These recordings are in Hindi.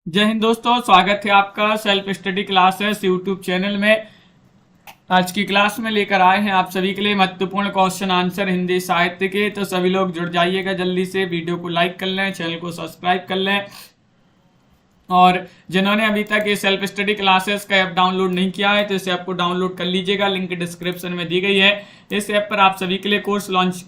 जय हिंद दोस्तों, स्वागत है आपका self study classes YouTube channel में। आज की क्लास में लेकर आए हैं आप सभी के लिए महत्वपूर्ण क्वेश्चन आंसर हिंदी साहित्य के। तो सभी लोग जुड़ जाइएगा, जल्दी से वीडियो को लाइक कर लें, चैनल को सब्सक्राइब कर लें। और जिन्होंने अभी तक ये सेल्फ स्टडी क्लासेस का ऐप डाउनलोड नहीं किया है तो इसे ऐप को डाउनलोड कर लीजिएगा, लिंक डिस्क्रिप्शन में दी गई है। इस ऐप पर आप सभी के लिए कोर्स लॉन्च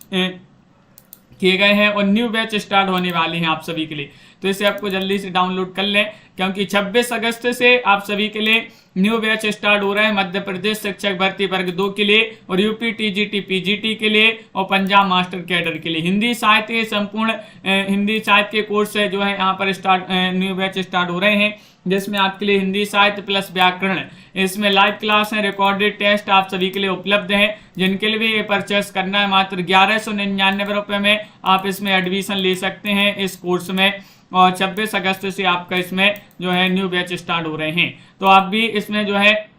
किए गए हैं और न्यू बैच स्टार्ट होने वाली हैं आप सभी के लिए। तो इसे आपको जल्दी से डाउनलोड कर लें, क्योंकि 26 अगस्त से आप सभी के लिए न्यू बैच स्टार्ट हो रहा है मध्य प्रदेश शिक्षक भर्ती वर्ग 2 के लिए और यूपी टीजीटी पीजीटी के लिए और पंजाब मास्टर कैडर के लिए। हिंदी साहित्य संपूर्ण हिंदी साहित्य के कोर्स है जो है यहाँ पर न्यू बैच स्टार्ट हो रहे हैं, जिसमें आपके लिए हिंदी साहित्य प्लस व्याकरण, इसमें लाइव क्लास है, रिकॉर्डेड टेस्ट आप सभी के लिए उपलब्ध है। जिनके लिए भी ये परचेस करना है मात्र 1199 रुपये में आप इसमें एडमिशन ले सकते हैं इस कोर्स में। और 26 अगस्त से आपका इसमें जो है न्यू बैच स्टार्ट हो रहे हैं, तो आप भी इसमें जो है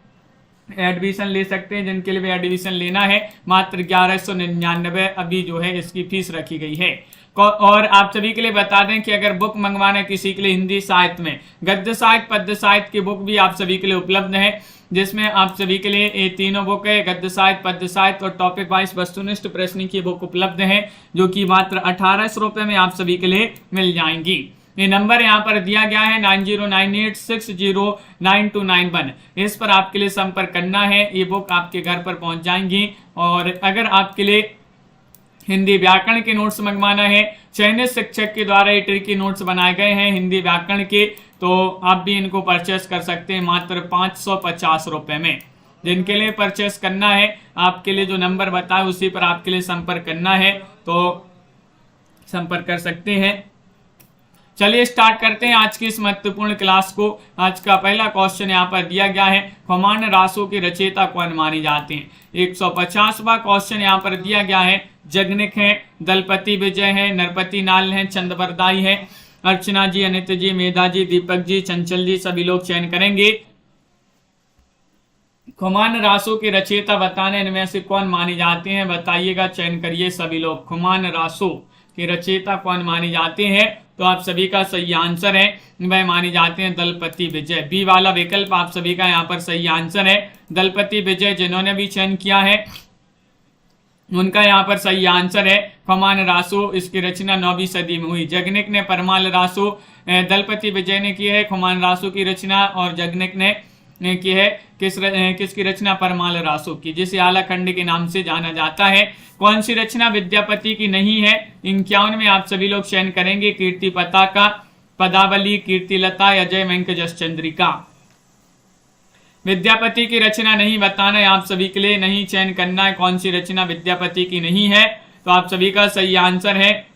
एडमिशन ले सकते हैं। जिनके लिए भी एडमिशन लेना है मात्र 1199 अभी जो है इसकी फीस रखी गई है। और आप सभी के लिए बता दें कि अगर बुक मंगवाना है किसी के लिए हिंदी साहित्य में, गद्य साहित्य पद्य साहित्य की बुक भी आप सभी के लिए उपलब्ध है, जिसमें आप सभी के लिए ये तीनों बुक है, गद्य साहित्य पद्य साहित्य और टॉपिक वाइज वस्तुनिष्ठ प्रश्न की बुक उपलब्ध है, जो कि मात्र 1800 रुपये में आप सभी के लिए मिल जाएंगी। ये नंबर यहाँ पर दिया गया है 9098609291, इस पर आपके लिए संपर्क करना है। ये बुक आपके घर पर पहुंच जाएंगी। और अगर आपके लिए हिंदी व्याकरण के नोट्स मंगवाना है, चयनित शिक्षक के द्वारा ये ट्रिकी नोट्स बनाए गए हैं हिंदी व्याकरण के, तो आप भी इनको परचेस कर सकते हैं मात्र 550 रुपये में। जिनके लिए परचेस करना है आपके लिए जो नंबर बताए उसी पर आपके लिए संपर्क करना है, तो संपर्क कर सकते हैं। चलिए स्टार्ट करते हैं आज की इस महत्वपूर्ण क्लास को। आज का पहला क्वेश्चन यहाँ पर दिया गया है, खोमान रासों के रचयिता कौन माने जाते हैं। 150वां क्वेश्चन यहाँ पर दिया गया है, जगनिक है, दलपति विजय है, नरपति नाल है, चंद्रवरदाई है। अर्चना जी, अनित जी, मेधा जी, दीपक जी, चंचल जी सभी लोग चयन करेंगे। खुमान रासों के रचयिता बताने इनमें से कौन माने जाते हैं, बताइएगा, चयन करिए सभी लोग। खुमान रासों के रचयिता कौन माने जाते हैं, तो आप सभी का सही आंसर है वह माने जाते हैं दलपति विजय। बी वाला विकल्प आप सभी का यहाँ पर सही आंसर है, दलपति विजय। जिन्होंने भी चयन किया है उनका यहाँ पर सही आंसर है खुमान रासो। इसकी रचना 9वीं सदी में हुई। जगनिक ने परमाल रासो, दलपति विजय ने की है खुमान रासो की रचना, और जगनिक ने की है किसकी रचना, परमाल रासो की, जिसे आलाखंड के नाम से जाना जाता है। कौन सी रचना विद्यापति की नहीं है, 51 में आप सभी लोग चयन करेंगे। कीर्ति पताका, पदावली, कीर्तिलता या जय वेंकटजस चंद्रिका। विद्यापति की रचना नहीं बताना है आप सभी के लिए, नहीं चयन करना है कौन सी रचना विद्यापति की नहीं है, तो आप सभी का सही आंसर है,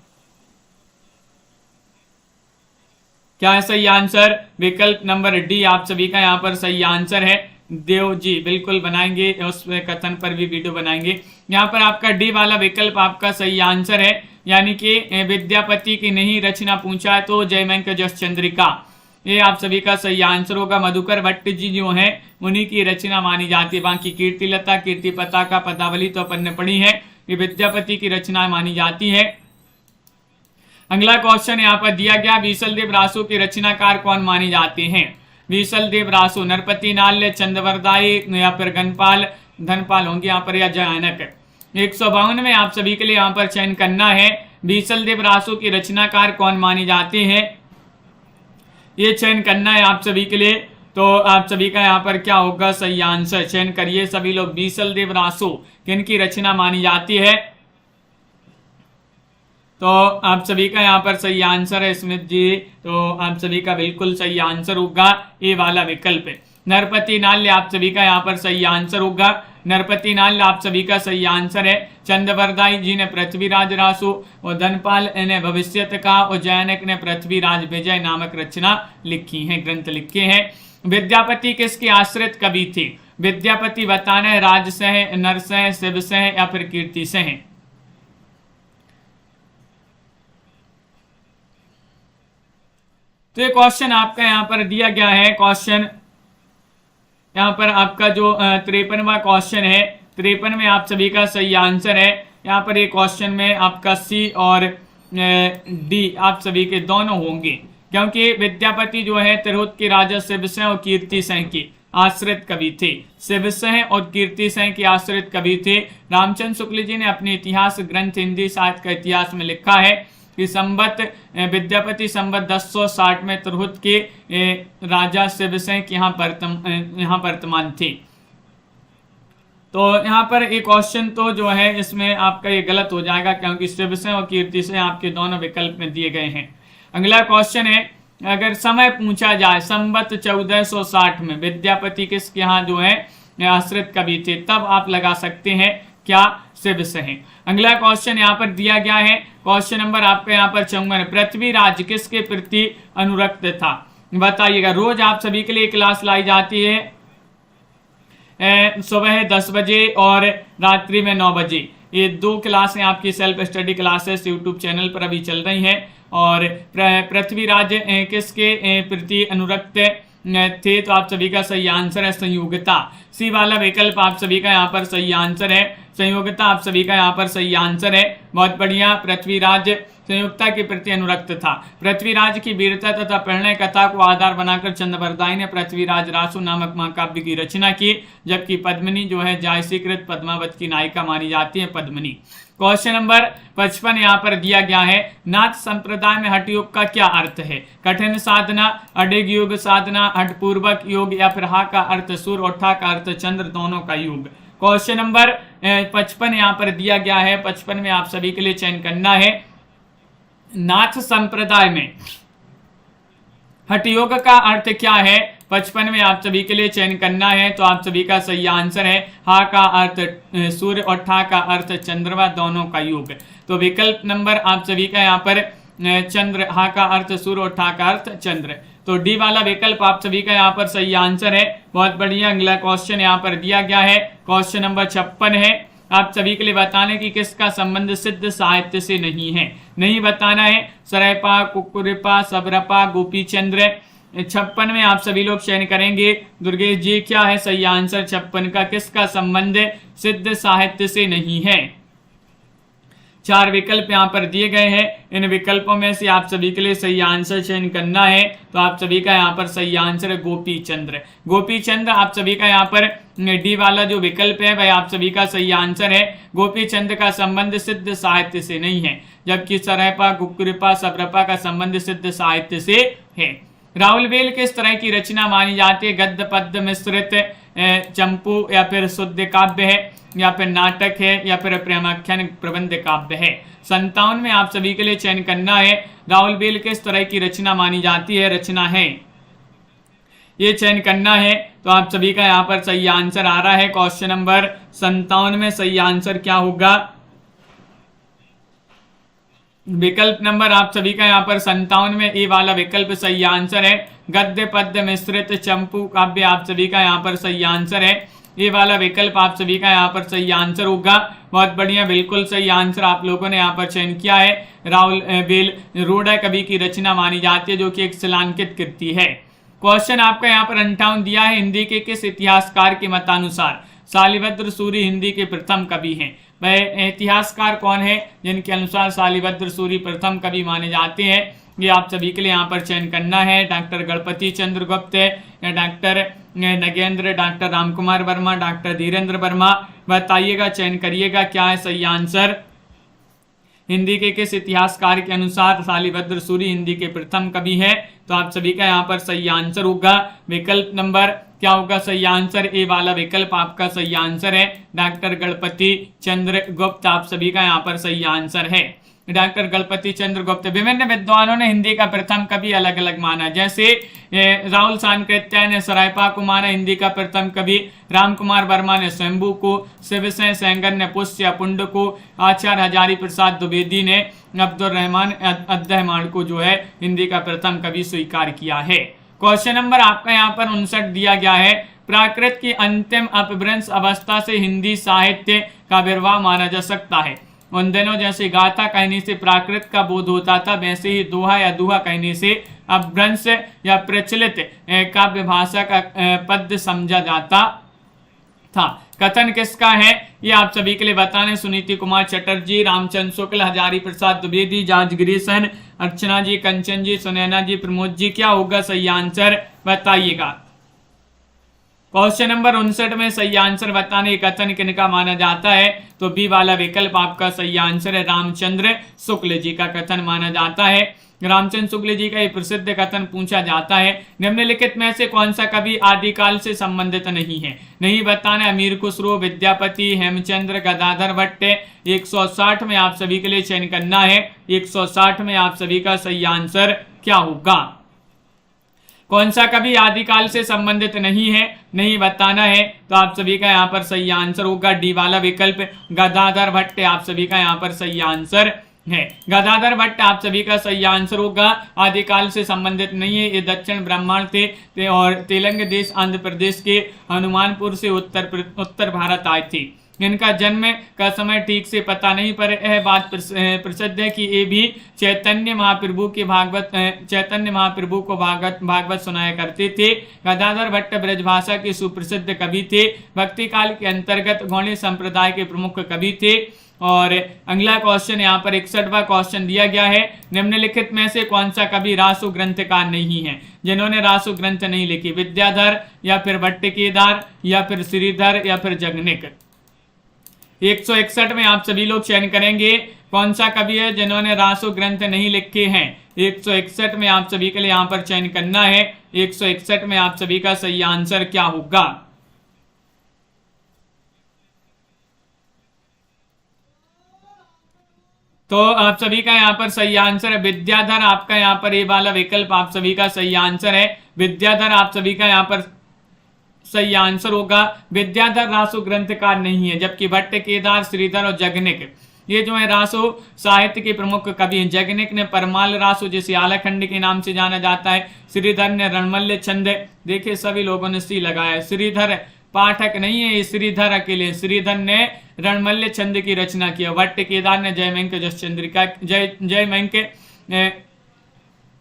क्या है सही आंसर, विकल्प नंबर डी आप सभी का यहाँ पर सही आंसर है। देव जी बिल्कुल बनाएंगे, उस कथन पर भी वीडियो बनाएंगे। यहाँ पर आपका डी वाला विकल्प आपका सही आंसर है, यानी कि विद्यापति की नहीं रचना पूछा है तो जय वेंकटजस चंद्रिका, ये आप सभी का सही आंसर होगा। मधुकर भट्ट जी जो हैं उन्हीं की रचना मानी जाती है। बाकी कीर्तिलता, कीर्ति पताका, पदावली तो अपन ने पढ़ी है, ये विद्यापति की रचना मानी जाती है। अगला क्वेश्चन यहाँ पर दिया गया, बीसलदेव रासो के रचनाकार कौन माने जाते हैं। बीसलदेव रासो, नरपति नाल्य, चंद्रवरदाई या फिर धनपाल होंगे यहाँ पर, या जयानक। 152 में आप सभी के लिए यहाँ पर चयन करना है, बीसलदेव रासो के रचनाकार कौन माने जाते हैं, ये चयन करना है आप सभी के लिए। तो आप सभी का यहाँ पर क्या होगा सही आंसर, चयन करिए सभी लोग। बीसलदेव रासो किनकी रचना मानी जाती है, तो आप सभी का यहाँ पर सही आंसर है स्मित जी, तो आप सभी का बिल्कुल सही आंसर होगा ए वाला विकल्प है। नरपति नाल्य आप सभी का यहाँ पर सही आंसर होगा, नरपति नाल्य आप सभी का सही आंसर है। चंद्रवरदाई जी ने पृथ्वीराज रासो और धनपाल ने भविष्यत का और जैनक ने पृथ्वीराज विजय नामक रचना लिखी है, ग्रंथ लिखे हैं। विद्यापति किसके आश्रित कवि थे, विद्यापति बताना है राजसह, नरसह, शिवसह या फिर कीर्तिसह। तो ये क्वेश्चन आपका यहाँ पर दिया गया है, क्वेश्चन यहाँ पर आपका जो 53वां क्वेश्चन है, 53 में आप सभी का सही आंसर है। यहाँ पर ये क्वेश्चन में आपका सी और डी आप सभी के दोनों होंगे। क्योंकि विद्यापति जो है तिरहुत के राजा शिवसिंह और कीर्ति सिंह की आश्रित कवि थे। शिवसिंह और कीर्ति सिंह के आश्रित कवि थे। रामचंद्र शुक्ल जी ने अपने इतिहास ग्रंथ हिंदी साहित्य का इतिहास में लिखा है कि विद्यापति संवत 1060 में तिरहुत के राजा शिवसिंह के यहाँ वर्तमान थे। तो यहाँ पर एक क्वेश्चन तो जो है इसमें आपका ये गलत हो जाएगा, क्योंकि शिवसिंह और कीर्ति सिंह आपके दोनों विकल्प में दिए गए हैं। अगला क्वेश्चन है, अगर समय पूछा जाए संवत 1460 में विद्यापति किसके यहाँ जो है आश्रित कवि थे, तब आप लगा सकते हैं क्या, शिवसिंह। अगला क्वेश्चन यहाँ पर दिया गया है, क्वेश्चन नंबर आपका यहाँ पर 54, पृथ्वीराज किसके प्रति अनुरक्त था, बताइएगा। रोज आप सभी के लिए क्लास लाई जाती है सुबह 10 बजे और रात्रि में 9 बजे। ये 2 क्लासें आपकी self study classes YouTube channel पर अभी चल रही हैं। और पृथ्वीराज किसके प्रति अनुरक्त थे, तो आप सभी का सही आंसर है संयोगिता। सी वाला विकल्प आप सभी का यहाँ पर सही आंसर है, संयोगिता आप सभी का यहाँ पर सही आंसर है। बहुत बढ़िया, पृथ्वीराज संयुक्ता के प्रति अनुरक्त था। पृथ्वीराज की वीरता तथा प्रणय कथा को आधार बनाकर चंद्रवरदाई ने पृथ्वीराज रासु नामक महाकाव्य की रचना की, जबकि पद्मिनी जो है जायसीकृत पद्मावत की नायिका मानी जाती है, पद्मिनी। क्वेश्चन नंबर 55 यहाँ पर दिया गया है, नाथ संप्रदाय में हठ योग का क्या अर्थ है, कठिन साधना, अडिग योग साधना, हठपूर्वक योग, या फिर हा का अर्थ सूर्य और ठा का अर्थ चंद्र, दोनों का योग। क्वेश्चन नंबर 55 यहाँ पर दिया गया है, 55 में आप सभी के लिए चयन करना है, नाथ संप्रदाय में हठयोग का अर्थ क्या है, 55 में आप सभी के लिए चयन करना है। तो आप सभी का सही आंसर है हा का अर्थ सूर्य और ठा का अर्थ चंद्रमा, दोनों का योग। तो विकल्प नंबर आप सभी का यहाँ पर चंद्र, हा का अर्थ सूर्य और ठा का अर्थ चंद्र। तो डी वाला विकल्प आप सभी का यहाँ पर सही आंसर है। बहुत बढ़िया, अगला क्वेश्चन यहाँ पर दिया गया है, क्वेश्चन नंबर 56 है, आप सभी के लिए बताने की किसका संबंध सिद्ध साहित्य से नहीं है, नहीं बताना है। सरैपा, कुकुरिपा, सबरपा, गोपीचंद्र। 56 में आप सभी लोग चयन करेंगे। दुर्गेश जी क्या है सही आंसर 56 का, किसका संबंध सिद्ध साहित्य से नहीं है। 4 विकल्प यहाँ पर दिए गए हैं, इन विकल्पों में से आप सभी के लिए सही आंसर चयन करना है। तो आप सभी का यहाँ पर सही आंसर है गोपीचंद्र। गोपीचंद्र आप सभी का यहाँ पर डी वाला जो विकल्प है वह आप सभी का सही आंसर है। गोपीचंद्र का संबंध सिद्ध साहित्य से नहीं है, जबकि सरैपा, कुकुरिपा, सबरपा का संबंध सिद्ध साहित्य से है। राहुलवेल किस तरह की रचना मानी जाती है, गद्य पद्य मिश्रित, चंपू, या फिर शुद्ध काव्य है, या फिर नाटक है, या फिर प्रेमाख्यान प्रबंध काव्य है। 57 में आप सभी के लिए चयन करना है, राहुलवेल किस तरह की रचना मानी जाती है, रचना है, ये चयन करना है। तो आप सभी का यहाँ पर सही आंसर आ रहा है। क्वेश्चन नंबर 57 में सही आंसर क्या होगा, विकल्प नंबर आप सभी का यहाँ पर 57 में ए वाला विकल्प सही आंसर है। गद्य पद्य मिश्रित चंपू काव्य आप सभी का यहाँ पर सही आंसर है। ये वाला विकल्प आप सभी का यहाँ पर सही आंसर होगा। बहुत बढ़िया, बिल्कुल सही आंसर आप लोगों ने यहाँ पर चयन किया है। राहुलवेल रूढ़ कवि की रचना मानी जाती है, जो कि एक शिलांकित कृति है। क्वेश्चन आपका यहाँ पर 58 दिया है, हिंदी के किस इतिहासकार के मतानुसार शालिभद्र सूरी हिंदी के प्रथम कवि हैं। वह इतिहासकार कौन है जिनके अनुसार शालिभद्र सूरी प्रथम कवि माने जाते हैं, ये आप सभी के लिए यहाँ पर चयन करना है। डॉक्टर गणपति चंद्र गुप्त, doctor Nagendra, doctor Ramkumar Verma, doctor Dhirendra Verma, बताइएगा, चयन करिएगा क्या है सही आंसर। हिंदी के किस इतिहासकार के अनुसार शालिभद्र सूरी हिंदी के प्रथम कवि है, तो आप सभी का यहाँ पर सही आंसर होगा विकल्प नंबर क्या होगा सही आंसर, ए वाला विकल्प आपका सही आंसर है। डॉक्टर गणपति चंद्र गुप्त आप सभी का यहाँ पर सही आंसर है। डॉक्टर गणपति चंद्र गुप्त। विभिन्न विद्वानों ने हिंदी का प्रथम कवि अलग अलग माना, जैसे राहुल सांकृत्य ने सरायपा को माना हिंदी का प्रथम कवि, रामकुमार वर्मा ने शंभू को, शिवसेन सेंगर ने पुष्य पुंड को, आचार्य हजारी प्रसाद द्विवेदी ने अब्दुल रहमान अद्दहमान को जो है हिंदी का प्रथम कवि स्वीकार किया है। क्वेश्चन नंबर आपका यहाँ पर 59 दिया गया है, प्राकृत की अंतिम अपभ्रंश अवस्था से हिंदी साहित्य का आविर्भाव माना जा सकता है। उन दिनों जैसे गाथा कहने से प्राकृत का बोध होता था, वैसे ही दोहा या दुहा कहने से अपभ्रंश या प्रचलित काव्य भाषा का पद्य समझा जाता था। कथन किसका है ये आप सभी के लिए बताने, सुनीति कुमार चटर्जी, रामचंद्र शुक्ल, हजारी प्रसाद द्विवेदी, जांच गिरीशन, अर्चना जी, कंचन जी, सुनैना जी, प्रमोद जी, क्या होगा सही आंसर बताइएगा। क्वेश्चन नंबर 59 में सही आंसर बताने कथन किनका माना जाता है, तो बी वाला विकल्प आपका सही आंसर है, रामचंद्र शुक्ल जी का कथन माना जाता है। रामचंद्र शुक्ल जी का एक प्रसिद्ध कथन पूछा जाता है, निम्नलिखित में से कौन सा कवि आदिकाल से संबंधित नहीं है, नहीं बताना। अमीर खुसरो, विद्यापति, हेमचंद्र, गदाधर भट्ट। 160 में आप सभी के लिए चयन करना है, 160 में आप सभी का सही आंसर क्या होगा, कौन सा कवि आदिकाल से संबंधित नहीं है, नहीं बताना है। तो आप सभी का यहाँ पर सही आंसर होगा डी वाला विकल्प, गदाधर भट्ट आप सभी का यहाँ पर सही आंसर है। गदाधर भट्ट आप सभी का सही आंसर होगा, आदिकाल से संबंधित नहीं है। ये दक्षिण ब्रह्मांड थे और तेलंग देश, आंध्र प्रदेश के हनुमानपुर से उत्तर भारत आए थे। इनका जन्म का समय ठीक से पता नहीं, पर यह बात प्रसिद्ध है कि ये भी चैतन्य महाप्रभु को भागवत सुनाया करते थे। गदाधर भट्ट ब्रजभाषा के सुप्रसिद्ध कवि थे, भक्ति काल के अंतर्गत गौड़ी संप्रदाय के प्रमुख कवि थे। और अगला क्वेश्चन यहाँ पर 61वां क्वेश्चन दिया गया है, निम्नलिखित में से कौन सा कवि रासु ग्रंथकार नहीं है, जिन्होंने रासु ग्रंथ नहीं लिखी, विद्याधर या फिर भट्टकेदार या फिर श्रीधर या फिर जगनिक। 161 में आप सभी लोग चयन करेंगे कौन सा कवि है जिन्होंने रासु ग्रंथ नहीं लिखे हैं। 161 में आप सभी के लिए यहाँ पर चयन करना है, 161 में आप सभी का सही आंसर क्या होगा। तो आप सभी का यहाँ पर सही आंसर है विद्याधर, आपका यहाँ पर ये वाला विकल्प आप सभी का सही आंसर है, विद्याधर आप सभी का यहाँ पर सही आंसर होगा। विद्याधर रासु ग्रंथकार नहीं है, जबकि भट्ट, केदार, श्रीधर और जगनिक ये जो है रासु साहित्य के प्रमुख कवि हैं। जगनिक ने परमाल रासु जिसे आलाखंड के नाम से जाना जाता है, श्रीधर ने रणमल्ल छंद, देखिए सभी लोगों ने सी लगाया, श्रीधर पाठक नहीं है, श्रीधर अकेले, श्रीधर ने रणमल्ल छंद की रचना किया। भट्ट केदार ने जयमंक जसचंद्रिका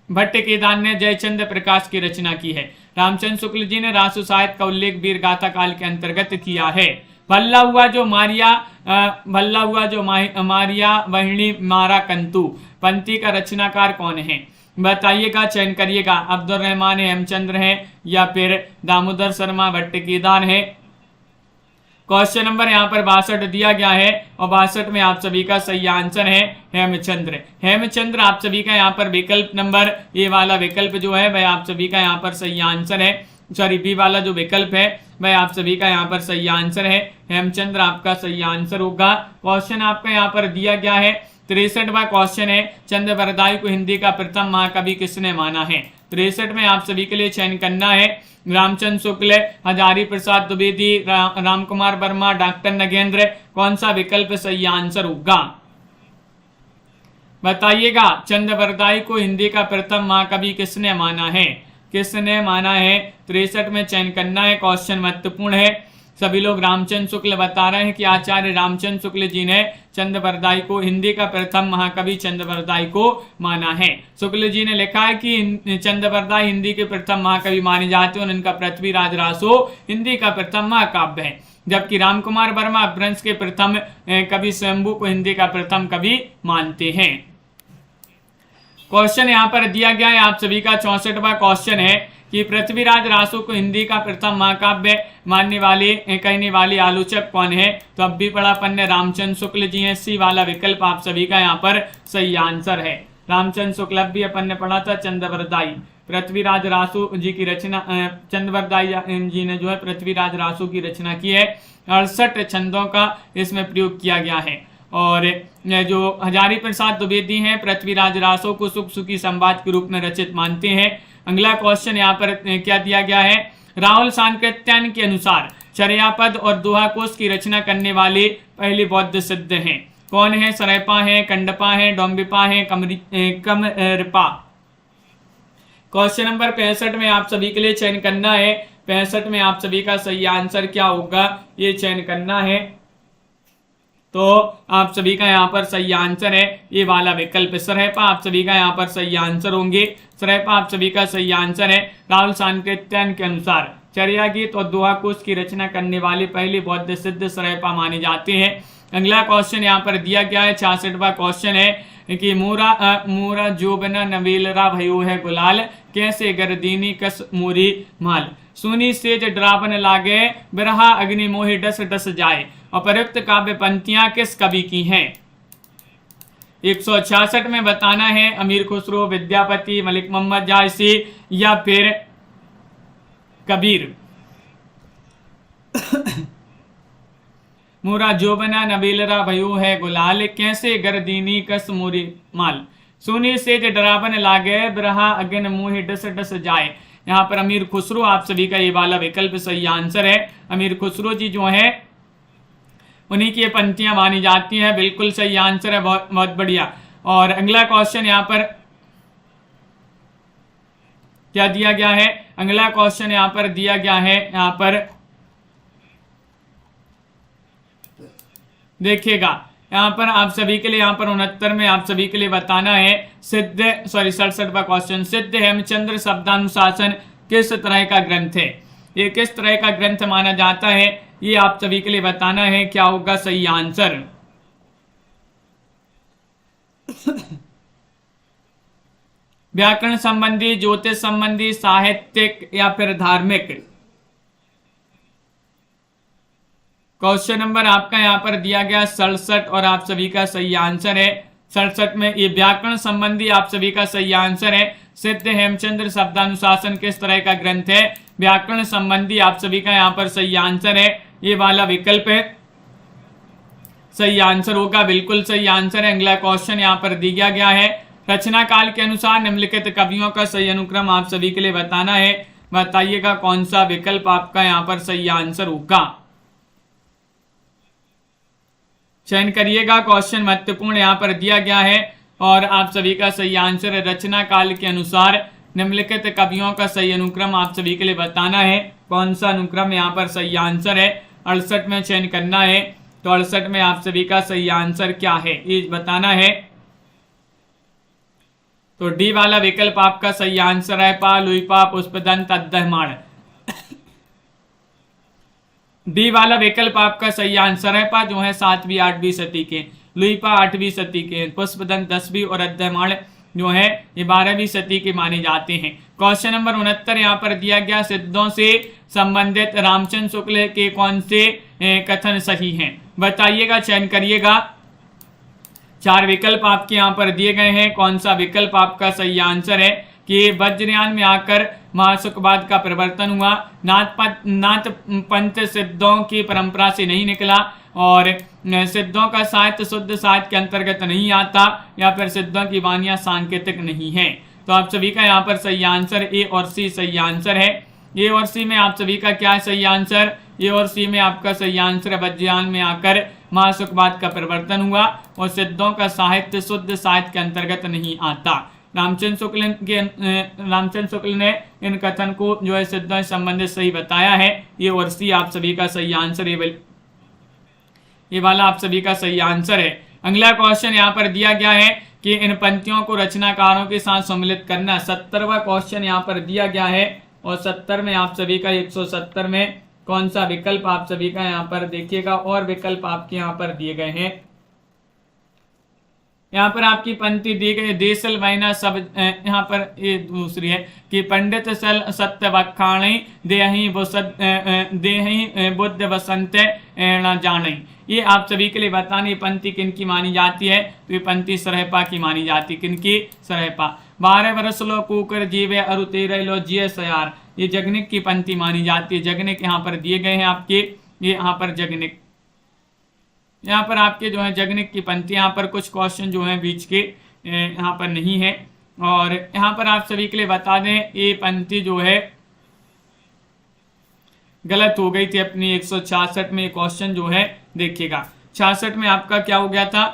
भट्ट केदार ने जयचंद्र प्रकाश की रचना की है। रामचंद्र शुक्ल जी ने रासु साहित्य का उल्लेख वीर गाथा काल के अंतर्गत किया है। भल्ला हुआ जो मारिया वहिणी मारा कंतु पंक्ति का रचनाकार कौन है, बताइएगा, चयन करिएगा। अब्दुल रहमान है, हेमचंद्र है या फिर दामोदर शर्मा भट्टकेदार है। क्वेश्चन नंबर यहाँ पर 62 दिया गया है और 62 में आप सभी का सही आंसर है हेमचंद्र। हेमचंद्र आप सभी का यहाँ पर विकल्प नंबर ए वाला विकल्प जो है वह आप सभी का यहाँ पर सही आंसर है, सॉरी बी वाला जो विकल्प है वह आप सभी का यहाँ पर सही आंसर है, हेमचंद्र आपका सही आंसर होगा। क्वेश्चन आपका यहाँ पर दिया गया है 63वां क्वेश्चन है, चंद्रवरदाई को हिंदी का प्रथम महाकवि किसने माना है। 63 में आप सभी के लिए चयन करना है, रामचंद्र शुक्ल, हजारी प्रसाद द्विवेदी, राम कुमार वर्मा, डॉक्टर नगेंद्र, कौन सा विकल्प सही आंसर होगा बताइएगा। चंद्रवरदाई को हिंदी का प्रथम महाकवि किसने माना है, किसने माना है। 63 में चयन करना है, क्वेश्चन महत्वपूर्ण है। सभी लोग रामचंद्र शुक्ल बता रहे हैं कि आचार्य रामचंद्र शुक्ल जी ने चंद्रवरदाई को हिंदी का प्रथम महाकवि चंद्रवरदाई को माना है। शुक्ल जी ने लिखा है कि चंद्रवरदाई हिंदी के प्रथम महाकवि माने जाते हैं और इनका पृथ्वीराज रासो हिंदी का प्रथम महाकाव्य है, जबकि रामकुमार वर्मा अपभ्रंश के प्रथम कवि स्वयंभू को हिंदी का प्रथम कवि मानते हैं। क्वेश्चन यहाँ पर दिया गया है आप सभी का 64वां क्वेश्चन है कि पृथ्वीराज रासो को हिंदी का प्रथम महाकाव्य कहने वाले आलोचक कौन है। तो अब भी बड़ा पन्ने रामचंद्र शुक्ल जी हैं, सी वाला विकल्प आप सभी का यहाँ पर सही आंसर है। रामचंद्र शुक्ल अब भी अपन ने पढ़ा था चंद्रवरदाई, पृथ्वीराज रासो जी की रचना, चंद्रवरदाई जी ने जो है पृथ्वीराज रासो की रचना की है। 68 छंदों का इसमें प्रयोग किया गया है और जो हजारी प्रसाद द्विवेदी हैं पृथ्वीराज रासो को सुख सुखी संवाद के रूप में रचित मानते हैं। अगला क्वेश्चन यहाँ पर क्या दिया गया है, राहुल सांकृत्यायन के अनुसार चर्यापद और दोहा कोश की रचना करने वाले पहले बौद्ध सिद्ध हैं, कौन है। सरैपा है, कंडपा है, डोम्बिपा है, कमरिपा। क्वेश्चन नंबर 65 में आप सभी के लिए चयन करना है, 65 में आप सभी का सही आंसर क्या होगा ये चयन करना है। तो आप सभी का यहाँ पर सही आंसर है ये वाला विकल्प सरेपा, आप सभी का यहाँ पर सही आंसर होंगे। सरेपा आप सभी का सही आंसर है। राहुल सांकृत्यायन के अनुसार चर्या गीत और दोहा कोश की रचना करने वाली पहली बौद्ध सिद्ध सरेपा माने जाते हैं। अगला क्वेश्चन यहाँ पर दिया गया है 66वां क्वेश्चन है कि मूरा जोबना नवीलरा भयो है गुलाल, कैसे गर्दीनी कस मूरी माल, सुनी सेज डरावन लागे बिरहा अग्नि मोहि डस डस जाए। अपर्युक्त काव्य पंक्तियां किस कवि की हैं? 166 में बताना है अमीर खुसरो, विद्यापति, मलिक मोहम्मद जायसी या फिर कबीर। मूरा जोबना नबीलरा भयो है गुलाल, कैसे गर्दीनी कस मूरी माल, सुनी सेज डरावन लागे बिरहा अग्नि मोहि डस डस जाए। यहाँ पर अमीर खुसरो आप सभी का ये वाला विकल्प सही आंसर है। अमीर खुसरो जी जो है उन्हीं की ये पंक्तियां मानी जाती हैं, बिल्कुल सही आंसर है, बहुत बहुत बढ़िया। और अगला क्वेश्चन यहाँ पर क्या दिया गया है? अगला क्वेश्चन यहाँ पर दिया गया है, यहाँ पर देखिएगा, यहाँ पर आप सभी के लिए यहाँ पर 69 में आप सभी के लिए बताना है 67वां क्वेश्चन, सिद्ध हेमचंद्र शब्दानुशासन किस तरह का ग्रंथ है? ये किस तरह का ग्रंथ माना जाता है, ये आप सभी के लिए बताना है। क्या होगा सही आंसर? व्याकरण संबंधी, ज्योतिष संबंधी, साहित्यिक या फिर धार्मिक? क्वेश्चन नंबर आपका यहाँ पर दिया गया 67 और आप सभी का सही आंसर है 67 में ये व्याकरण संबंधी आप सभी का सही आंसर है। सिद्ध हेमचंद्र शब्दानुशासन किस तरह का ग्रंथ है? व्याकरण संबंधी आप सभी का यहाँ पर सही आंसर है, ये वाला विकल्प है सही आंसर होगा, बिल्कुल सही आंसर है। अगला क्वेश्चन यहाँ पर दिया गया है रचना काल के अनुसार निम्नलिखित कवियों का सही अनुक्रम आप सभी के लिए बताना है। बताइएगा कौन सा विकल्प आपका यहाँ पर सही आंसर होगा, चयन करिएगा। क्वेश्चन महत्वपूर्ण यहाँ पर दिया गया है और आप सभी का सही आंसर है रचना काल के अनुसार निम्नलिखित कवियों का सही अनुक्रम आप सभी के लिए बताना है। कौन सा अनुक्रम यहाँ पर सही आंसर है? 68 में चयन करना है, तो 68 में आप सभी का सही आंसर क्या है ये बताना है। तो डी वाला विकल्प आपका सही आंसर है, पा लुईपा पुष्पदंत अद्धमाण। डी वाला विकल्प आपका सही आंसर है, पा जो है 7वीं 8वीं सदी के, लुईपा 8वीं सदी के, पुष्पदंत 10वीं और अद्धमाण जो है ये 12वीं सदी के माने जाते हैं। क्वेश्चन नंबर 69 यहाँ पर दिया गया सिद्धों से संबंधित रामचंद्र शुक्ल के कौन से कथन सही हैं? बताइएगा, चयन करिएगा। 4 विकल्प आपके यहाँ पर दिए गए हैं, कौन सा विकल्प आपका सही आंसर है? कि वज्रयान में आकर महाशुकवाद का प्रवर्तन हुआ, नाथ पंथ सिद्धों की परंपरा से नहीं निकला, और सिद्धों का साहित्य शुद्ध साहित्य के अंतर्गत नहीं आता, या फिर सिद्धों की वाणियां सांकेतिक नहीं है। तो आप सभी का यहाँ पर सही आंसर ए और सी सही आंसर है। ए और सी में आप सभी का क्या है सही आंसर? ए और सी में आपका सही आंसर है वज्रयान में आकर महाशुकवाद का प्रवर्तन हुआ और सिद्धों का साहित्य शुद्ध साहित्य के अंतर्गत नहीं आता। रामचंद्र शुक्ल ने इन कथन को जो है सिद्धों से संबंधित सही बताया है। ये और सी आप सभी का सही आंसर है, ये वाला आप सभी का सही आंसर है। अगला क्वेश्चन यहाँ पर दिया गया है कि इन पंक्तियों को रचनाकारों के साथ सम्मिलित करना। 70वां क्वेश्चन यहाँ पर दिया गया है और 70 में आप सभी का 170 में कौन सा विकल्प आप सभी का यहाँ पर देखिएगा, और विकल्प आपके यहाँ पर दिए गए हैं। यहाँ पर आपकी पंक्ति दी गई देसल महीना सब, यहाँ पर ये दूसरी है कि पंडित सल सत्य वखाणी देहि बुद्ध बसंत न जाने। ये आप सभी के लिए बताने पंक्ति किनकी मानी जाती है? तो ये पंक्ति सरहपा की मानी जाती है। किनकी? सरहपा। 12 वर्ष लो कुकर जीवे अरु 13 लो जिये सयार, ये जगनिक की पंक्ति मानी जाती है। जगनिक यहाँ पर दिए गए हैं आपके, ये यहाँ पर जगनिक, यहाँ पर आपके जो है जगनिक की पंक्ति, यहाँ पर कुछ क्वेश्चन जो है बीच के यहाँ पर नहीं है। और यहाँ पर आप सभी के लिए बता दें ये पंक्ति जो है गलत हो गई थी अपनी 166 में। क्वेश्चन जो है देखिएगा 66 में आपका क्या हो गया था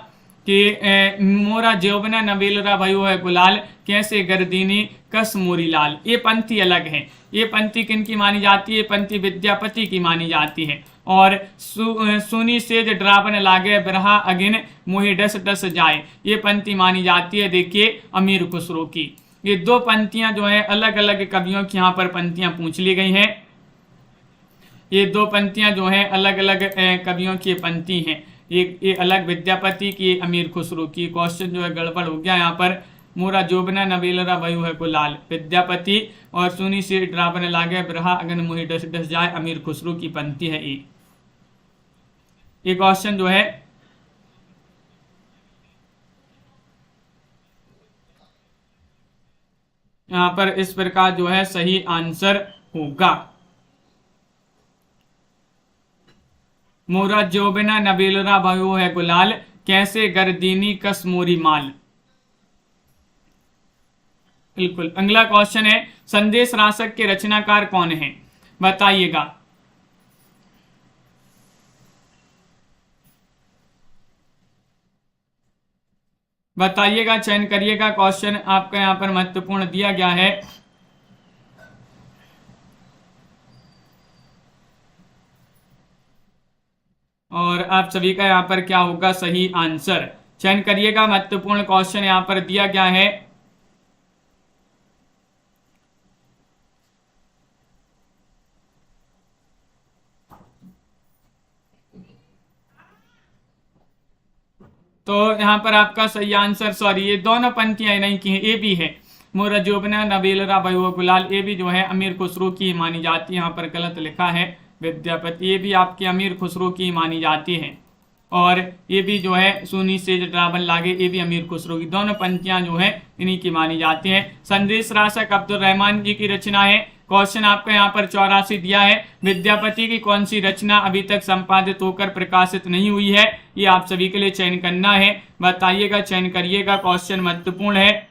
कि मोरा जेवना नबीलरा भयो है गुलाल, कैसे गर्दीनी कस मोरी लाल। ये पंक्ति अलग है। ये पंक्ति किन की मानी जाती है? पंक्ति विद्यापति की मानी जाती है। और सुनी सेज ड्रावन लागे बिरहा अगिन मुहि डस डस जाए, ये पंक्ति मानी जाती है देखिए अमीर खुसरो की। ये दो पंक्तियां जो है अलग अलग कवियों की यहाँ पर पंक्तियां पूछ ली गई हैं। ये दो पंक्तियां जो हैं अलग अलग कवियों की पंक्ति हैं, ये अलग विद्यापति की, अमीर खुसरो की। क्वेश्चन जो है गड़बड़ हो गया यहाँ पर। मोरा जोबना नबीलरा वयु है गुलाल, विद्यापति, और सुनी से ड्रावन लागे बिरहा अगन मुहि डस डस जाए, अमीर खुसरो की पंक्ति है ये क्वेश्चन जो है यहाँ पर इस प्रकार जो है सही आंसर होगा। मोरा जोबना नबीलरा भयो है गुलाल, कैसे गर्दीनी कस मोरी माल। बिल्कुल। अगला क्वेश्चन है संदेश रासक के रचनाकार कौन है, बताइएगा। बताइएगा, चयन करिएगा। क्वेश्चन आपका यहाँ पर महत्वपूर्ण दिया गया है। और आप सभी का यहाँ पर क्या होगा सही आंसर, चयन करिएगा। महत्वपूर्ण क्वेश्चन यहाँ पर दिया गया है। तो यहाँ पर आपका सही आंसर, सॉरी ये दोनों पंक्तियां नहीं की हैं, ए भी है। मोरा जोबना नबीलरा भयो गुलाल, ये भी जो है अमीर खुसरो की मानी जाती है। यहाँ पर गलत लिखा है विद्यापति, ये भी आपकी अमीर खुसरो की मानी जाती है। और ये भी जो है सुनी से ड्रावन लागे, ये भी अमीर खुसरो की, दोनों पंक्तियां जो है इन्हीं की मानी जाती हैं। संदेश रासक अब्दुल रहमान जी की रचना है। क्वेश्चन आपका यहाँ पर 84 दिया है। विद्यापति की कौन सी रचना अभी तक संपादित होकर प्रकाशित नहीं हुई है, ये आप सभी के लिए चयन करना है। बताइएगा, चयन करिएगा। क्वेश्चन महत्वपूर्ण है,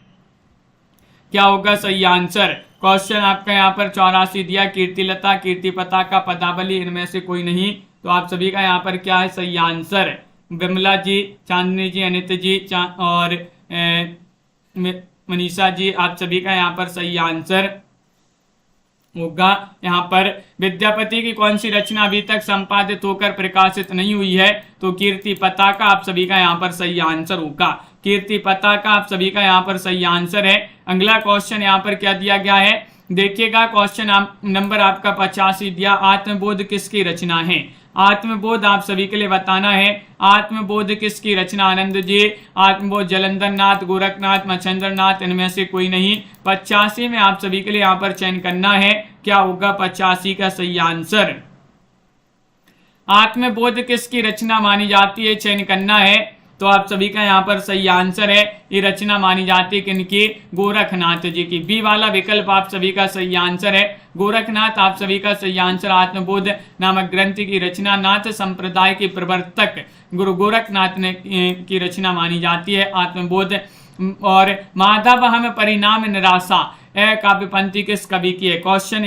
क्या होगा सही आंसर। क्वेश्चन आपका यहाँ पर 84 दिया। कीर्तिलता, कीर्ति पताका, पदावली, इनमें से कोई नहीं। तो आप सभी का यहाँ पर क्या है सही आंसर। विमला जी, चांदनी जी, अनित जी और मनीषा जी, आप सभी का यहाँ पर सही आंसर होगा। यहाँ पर विद्यापति की कौन सी रचना अभी तक संपादित होकर प्रकाशित नहीं हुई है, तो कीर्ति पताका आप सभी का यहाँ पर सही आंसर होगा। कीर्ति पताका आप सभी का यहाँ पर सही आंसर है। अगला क्वेश्चन यहाँ पर क्या दिया गया है देखिएगा। क्वेश्चन नंबर आपका 85 दिया। आत्मबोध किसकी रचना है। आत्मबोध आप सभी के लिए बताना है। आत्मबोध किसकी रचना, आनंद जी। आत्मबोध जलंधर नाथ, गोरखनाथ, मच्छिंद्र नाथ, इनमें से कोई नहीं। 85 में आप सभी के लिए यहाँ पर चयन करना है, क्या होगा 85 का सही आंसर। आत्मबोध किसकी रचना मानी जाती है, चयन करना है। तो आप सभी का यहाँ पर सही आंसर है, ये रचना मानी जाती है किनकी, गोरखनाथ जी की। बी वाला विकल्प आप सभी का सही आंसर है, गोरखनाथ आप सभी का सही आंसर। आत्मबोध नामक ग्रंथ की रचना नाथ संप्रदाय के प्रवर्तक गुरु गोरखनाथ ने की रचना मानी जाती है आत्मबोध। और माधव हम परिणाम निराशा काव्य पंक्ति किस कवि की है। क्वेश्चन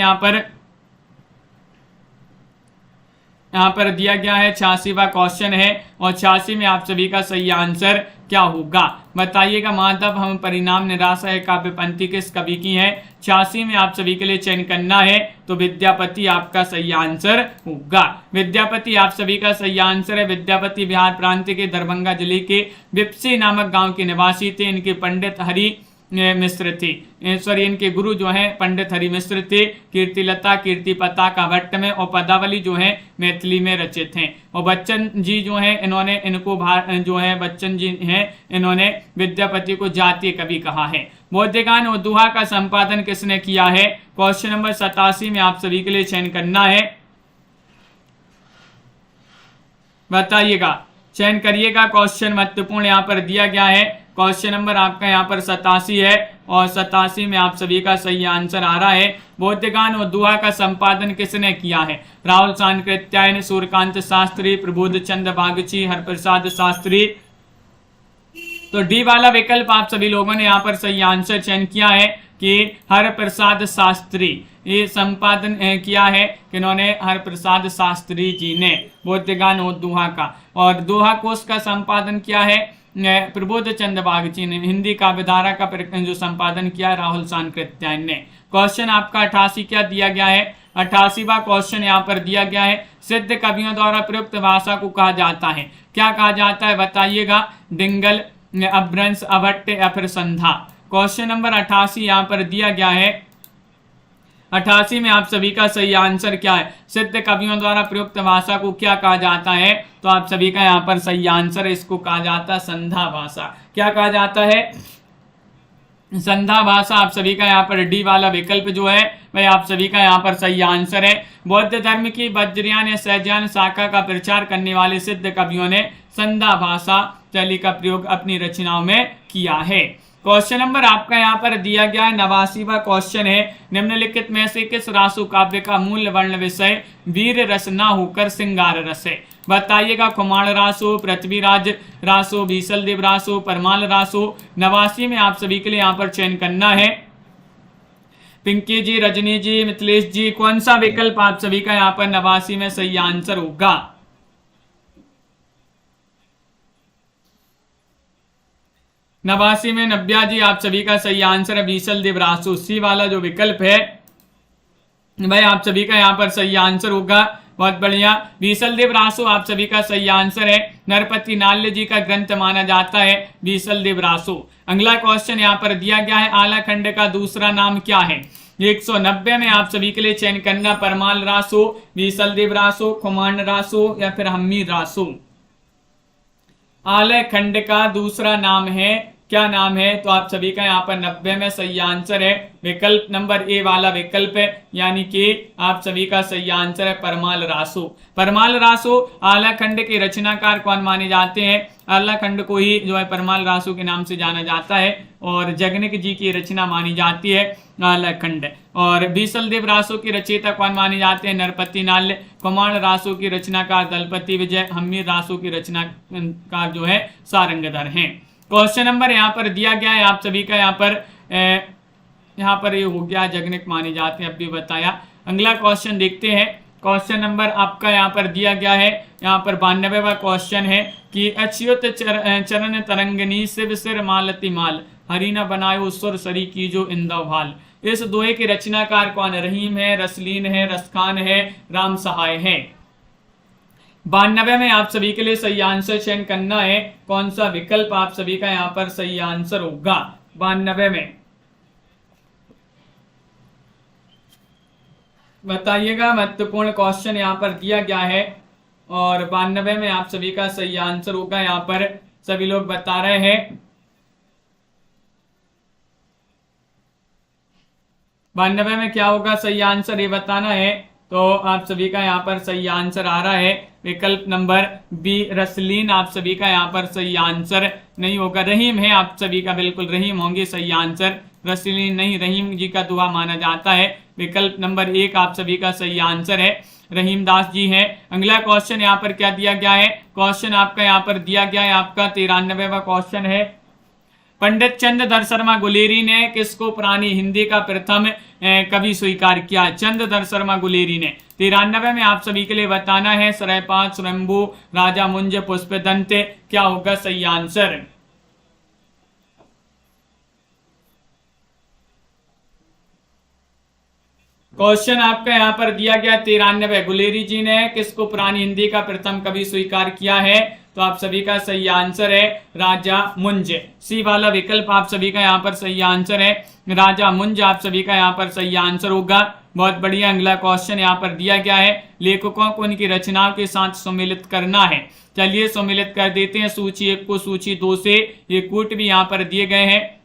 यहाँ पर दिया गया है। 86वां क्वेश्चन है और 86 में आप सभी का सही आंसर क्या होगा बताइएगा। माधव हम परिणाम निराशा है काव्य पंक्ति किस कवि की है। 86 में आप सभी के लिए चयन करना है, तो विद्यापति आपका सही आंसर होगा। विद्यापति आप सभी का सही आंसर है। विद्यापति बिहार प्रांत के दरभंगा जिले के विपसी नामक गांव के निवासी थे। इनके पंडित हरि मिश्र थे, सॉरी इनके गुरु जो हैं पंडित हरि मिश्र थे। कीर्तिलता, कीर्ति पताका भट्ट में और पदावली जो है मैथिली में रचित हैं। और बच्चन जी जो हैं इन्होंने इनको जो है बच्चन जी हैं इन्होंने विद्यापति को जातीय कवि कहा है। बौद्धगान और दोहा का संपादन किसने किया है। क्वेश्चन नंबर 87 में आप सभी के लिए चयन करना है, बताइएगा, चयन करिएगा। क्वेश्चन महत्वपूर्ण यहाँ पर दिया गया है। क्वेश्चन नंबर आपका यहाँ पर 87 है और 87 में आप सभी का सही आंसर आ रहा है। बौद्धगान और दोहा का संपादन किसने किया है। राहुल सांकृत्यायन, सूर्यकांत शास्त्री, प्रबोध चंद्र बागची, हरप्रसाद शास्त्री। तो डी वाला विकल्प आप सभी लोगों ने यहाँ पर सही आंसर चयन किया है कि हरप्रसाद शास्त्री, ये संपादन किया है किन्होंने, हरप्रसाद शास्त्री जी ने बौद्धगान और दोहा का। और दोहा कोश का संपादन किया है प्रबोध चंद्र बागची ने। हिंदी काव्यधारा का जो संपादन किया राहुल सांकृत्यायन ने। क्वेश्चन आपका 88 क्या दिया गया है। 88वां क्वेश्चन यहाँ पर दिया गया है, सिद्ध कवियों द्वारा प्रयुक्त भाषा को कहा जाता है, क्या कहा जाता है बताइएगा? डिंगल, अभ्रंश, अभट्ट या फिर संधा। क्वेश्चन नंबर 88 यहाँ पर दिया गया है। 88 में आप सभी का सही आंसर क्या है? सिद्ध कवियों द्वारा प्रयुक्त भाषा को क्या कहा जाता है? तो आप सभी का यहाँ पर सही आंसर है, इसको कहा जाता है संधा भाषा। क्या कहा जाता है? संधा भाषा। आप सभी का यहाँ पर डी वाला विकल्प जो है वह आप सभी का यहाँ पर सही आंसर है। बौद्ध धर्म की वज्रयान या सहजान शाखा का प्रचार करने वाले सिद्ध कवियों ने संधा भाषा शैली का प्रयोग अपनी रचनाओं में किया है। क्वेश्चन नंबर आपका यहाँ पर दिया गया है 89वां क्वेश्चन है, निम्नलिखित में से किस रासो काव्य का मूल वर्ण विषय वीर रस ना होकर श्रृंगार रस है? बताइएगा। खुमाण रासो, पृथ्वीराज रासो, बीसल देव रासो, परमाल रासो। 89 में आप सभी के लिए यहाँ पर चयन करना है। पिंकी जी, रजनी जी, मिथिलेश जी, कौन सा विकल्प आप सभी का यहाँ पर 89 में सही आंसर होगा? 89 में नव्या जी आप सभी का सही आंसर है बीसल देव रासो। सी वाला जो विकल्प है भाई आप सभी का यहाँ पर सही आंसर होगा। बहुत बढ़िया, बीसल देव रासो आप सभी का सही आंसर है। नरपति नाल्य जी का ग्रंथ माना जाता है बीसल देव रासो। अगला क्वेश्चन यहाँ पर दिया गया है, आलाखंड का दूसरा नाम क्या है? 190 में आप सभी के लिए चयन करना, परमाल रासो, बीसल देव रासो, खुमान रासो या फिर हम्मी रासो। आलय खंड का दूसरा नाम है, क्या नाम है? तो आप सभी का यहाँ पर 90 में सही आंसर है विकल्प नंबर ए वाला विकल्प है, यानी कि आप सभी का सही आंसर है परमाल रासो। परमाल रासो आलाखंड के रचनाकार कौन माने जाते हैं? आलाखंड को ही जो है परमाल रासो के नाम से जाना जाता है और जगनिक जी की रचना मानी जाती है आलाखंड। और बीसल देव रासो की रचयिता कौन माने जाते हैं? नरपति नाल्य। खुमाण रासो की रचनाकार दलपति विजय। हम्मीर रासो की रचनाकार जो है सारंगधर हैं। क्वेश्चन नंबर यहाँ पर दिया गया है आप सभी का यहाँ पर ये हो गया जगनिक माने जाते हैं, अब भी बताया। अगला क्वेश्चन देखते हैं। क्वेश्चन नंबर आपका यहाँ पर दिया गया है, यहाँ पर 92वां क्वेश्चन है कि अच्युत चरण तरंगनी शिव सिर मालती माल, हरि न बनायो सुर सरी की जो इंदव भाल। इस दोहे के रचनाकार कौन? रहीम है, रसलीन है, रसखान है, राम सहाय है। 92 में आप सभी के लिए सही आंसर चयन करना है, कौन सा विकल्प आप सभी का यहाँ पर सही आंसर होगा? 92 में बताइएगा, महत्वपूर्ण क्वेश्चन यहाँ पर दिया गया है और 92 में आप सभी का सही आंसर होगा। यहाँ पर सभी लोग बता रहे हैं 92 में क्या होगा सही आंसर, ये बताना है। तो आप सभी का यहाँ पर सही आंसर आ रहा है विकल्प नंबर बी, रसलीन आप सभी का यहाँ पर सही आंसर नहीं होगा। रहीम है आप सभी का, बिल्कुल रहीम होंगे सही आंसर, रसलीन नहीं, रहीम जी का दुआ माना जाता है। विकल्प नंबर 1 आप सभी का सही आंसर है, रहीम दास जी हैं। अगला क्वेश्चन यहाँ पर क्या दिया गया है? क्वेश्चन आपका यहाँ पर दिया गया है, आपका 93वां क्वेश्चन है। पंडित चंद्रधर शर्मा गुलेरी ने किसको पुरानी हिंदी का प्रथम कवि स्वीकार किया? चंद्रधर शर्मा गुलेरी ने। 93 में आप सभी के लिए बताना है, सरयपाद, स्वयंभू, राजा मुंज, पुष्पदंत, क्या होगा सही आंसर? क्वेश्चन आपका यहाँ पर दिया गया 93, गुलेरी जी ने किसको पुरानी हिंदी का प्रथम कवि स्वीकार किया है? तो आप सभी का सही आंसर है राजा मुंज। सी वाला विकल्प आप सभी का यहाँ पर सही आंसर है, राजा मुंज आप सभी का यहाँ पर सही आंसर होगा। बहुत बढ़िया। अगला क्वेश्चन यहाँ पर दिया गया है, लेखकों को उनकी रचनाओं के साथ सम्मिलित करना है। चलिए सम्मिलित कर देते हैं सूची 1 को सूची 2 से। ये कूट भी यहाँ पर दिए गए हैं,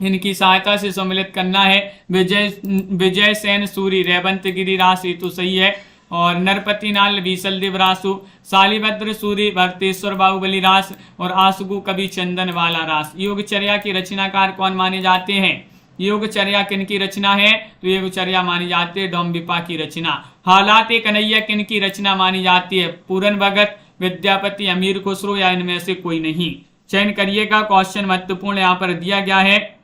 इनकी सहायता से सम्मिलित करना है। विजय सेन सूरी, रेवंत गिरी रास, ये तो सही है। और नरपति नाल, बीसल देव रासु, शालिभद्र सूरी, भरतेश्वर बाहुबली रास और आसुगु कवि चंदन वाला रास। योगचर्या की रचनाकार कौन माने जाते हैं? योगचर्या किन की रचना है? तो योगचर्या मानी जाती है डोम्बिपा की रचना। हालात कन्हैया किन की रचना मानी जाती है? पूरन भगत, विद्यापति, अमीर खुसरो या इनमें से कोई नहीं? चयन करिएगा। क्वेश्चन महत्वपूर्ण यहाँ पर दिया गया है।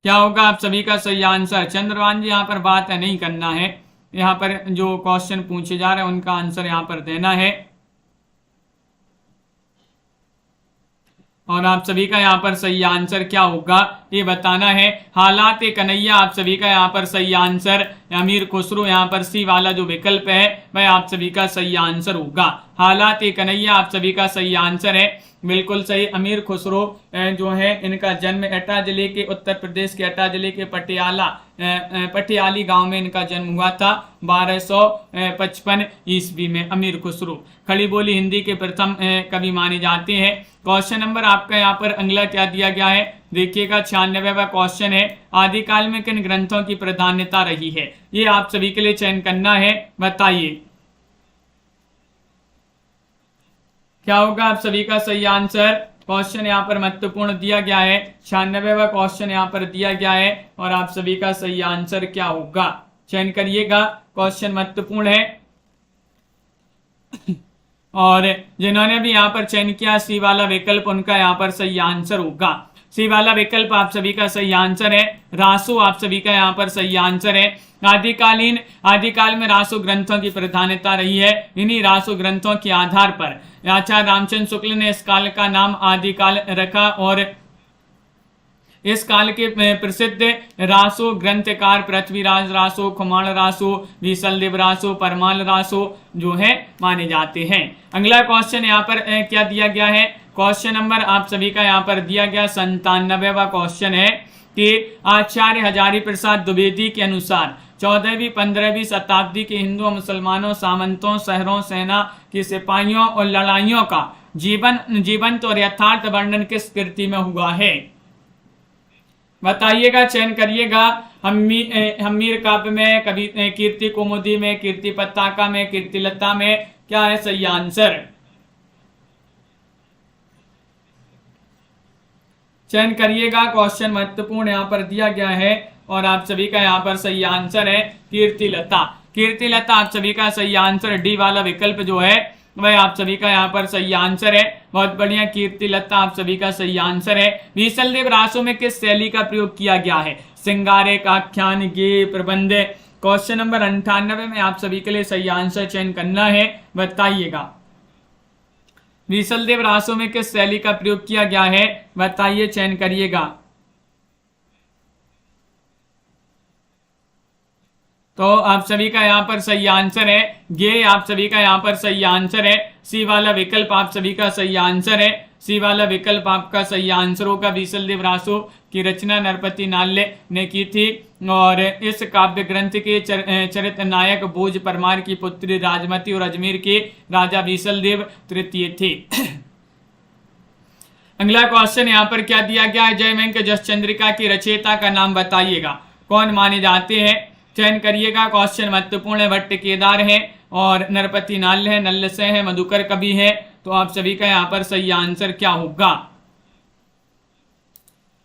क्या होगा आप सभी का सही आंसर? चंद्रभान जी यहाँ पर बात है नहीं करना है, यहाँ पर जो क्वेश्चन पूछे जा रहे हैं उनका आंसर यहाँ पर देना है। और आप सभी का यहाँ पर सही आंसर क्या होगा ये बताना है। हालात कन्हैया आप सभी का यहाँ पर सही आंसर। अमीर खुसरो यहाँ पर सी वाला जो विकल्प है वह आप सभी का सही आंसर होगा। हालात कन्हैया आप सभी का सही आंसर है, बिल्कुल सही। अमीर खुसरो जो है इनका जन्म एटा जिले के, उत्तर प्रदेश के एटा जिले के पटियाली गांव में इनका जन्म हुआ था 1255 ईस्वी में। अमीर खुसरो खड़ी बोली हिंदी के प्रथम कवि माने जाते हैं। क्वेश्चन नंबर आपका यहाँ पर अगला क्या दिया गया है देखिएगा, 96वां क्वेश्चन है। आदिकाल में किन ग्रंथों की प्राधान्यता रही है, ये आप सभी के लिए चयन करना है, बताइए क्या होगा आप सभी का सही आंसर। क्वेश्चन यहाँ पर महत्वपूर्ण दिया गया है, 96वां क्वेश्चन यहाँ पर दिया गया है और आप सभी का सही आंसर क्या होगा चयन करिएगा, क्वेश्चन महत्वपूर्ण है। और जिन्होंने भी यहाँ पर चयन किया सी वाला विकल्प, उनका यहाँ पर सही आंसर होगा। सी वाला विकल्प आप सभी का सही आंसर है। रासो आप सभी का यहाँ पर सही आंसर है। आदिकाल में रासो ग्रंथों की प्रधानता रही है। इन्हीं रासो ग्रंथों के आधार पर आचार्य रामचंद्र शुक्ल ने इस काल का नाम आदिकाल रखा और इस काल के प्रसिद्ध रासो ग्रंथकार पृथ्वीराज रासो, खुमाण रासो, विसलदेव रासो, परमाल रासो जो है माने जाते हैं। अगला क्वेश्चन यहाँ पर क्या दिया गया है, क्वेश्चन नंबर आप सभी का यहाँ पर दिया गया 97वां क्वेश्चन है कि आचार्य हजारी प्रसाद द्विवेदी के अनुसार 14वीं 15वीं शताब्दी के हिंदुओं, मुसलमानों, सामंतों, शहरों, सेना के सिपाहियों और लड़ाइयों का जीवंत और यथार्थ वर्णन किस कृति में हुआ है, बताइएगा, चयन करिएगा। हम्मीर काव्य में, कवि कीर्ति कुमुदी में, कीर्ति पताका में, कीर्तिलता में, क्या है सही आंसर चयन करिएगा। क्वेश्चन महत्वपूर्ण यहाँ पर दिया गया है और आप सभी का यहाँ पर सही आंसर है कीर्तिलता। कीर्तिलता आप सभी का सही आंसर, डी वाला विकल्प जो है वह आप सभी का यहाँ पर सही आंसर है। बहुत बढ़िया, कीर्तिलता आप सभी का सही आंसर है। विसलदेव रासो में किस शैली का प्रयोग किया गया है, श्रृंगारिक, आख्यान, गेय, प्रबंध। क्वेश्चन नंबर 98 में आप सभी के लिए सही आंसर चयन करना है, बताइएगा विसलदेव रासो में किस शैली का प्रयोग किया गया है, बताइए, चयन करिएगा। तो आप सभी का यहाँ पर सही आंसर है ये, आप सभी का यहाँ पर सही आंसर है। सी वाला विकल्प आप सभी का सही आंसर है। सी वाला विकल्प आपका सही आंसर होगा। विसलदेव रासो की रचना नरपति नाल्य ने की थी और इस काव्य ग्रंथ के चरित्र नायक भोज परमार की पुत्री राजमती और अजमेर के राजा विसलदेव तृतीय थे। अगला क्वेश्चन यहाँ पर क्या दिया गया है, जयमंक जस चंद्रिका की रचयिता का नाम बताइएगा, कौन माने जाते हैं, चयन करिएगा। क्वेश्चन महत्वपूर्ण है। भट्ट केदार है और नरपति नाल्य है, नल्लसे है, मधुकर कवि है। तो आप सभी का यहाँ पर सही आंसर क्या होगा।